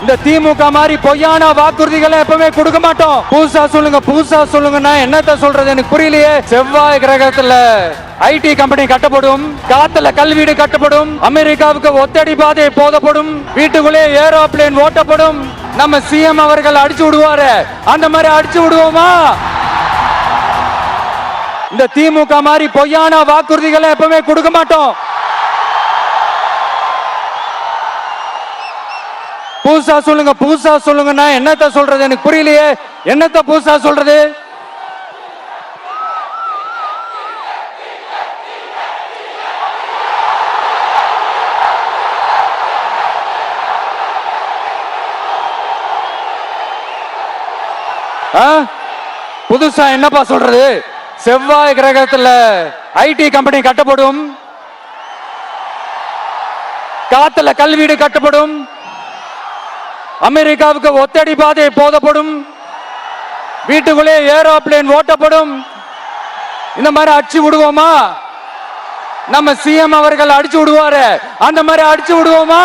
இந்த திமுக மாதிரி பொய்யான வாக்குறுதிகளை எப்பவுமே கொடுக்க மாட்டோம். புதுசா சொல்லுங்க, புதுசா சொல்லுங்கன்னா என்னத்த சொல்றது எனக்கு புரியலையே. செவ்வாய் கிரகத்துல ஐடி கம்பெனி கட்டப்படும், காத்துல கல்வீடு கட்டப்படும், அமெரிக்காவுக்கு ஒத்தடி பாதை போதப்படும், வீட்டுக்குள்ளே ஏரோப்ளேன் ஓட்டப்படும். நம்ம சிஎம் அவர்கள் அடிச்சு விடுவாரு, அந்த மாதிரி அடிச்சு விடுவோமா? இந்த திமுக மாதிரி பொய்யான வாக்குறுதிகளை எப்பவுமே கொடுக்க மாட்டோம். புதுசா சொல்லுங்க, புதுசா சொல்லுங்கன்னா என்னத்த சொல்றது எனக்கு புரியலையே. என்னத்த புதுசா சொல்றது? புதுசா என்னப்பா சொல்றது? செவ்வாய் கிரகத்துல ஐடி கம்பெனி கட்டப்படும், காத்துல கல்வீடு கட்டப்படும், அமெரிக்காவுக்கு ஒத்தடி பாதை போதப்படும், வீட்டுக்குள்ளே ஏரோப்ளேன் ஓட்டப்படும். இந்த மாதிரி அடிச்சு விடுவோமா? நம்ம சிஎம் அவர்கள் அடிச்சு விடுவாரு, அந்த மாதிரி அடிச்சு விடுவோமா?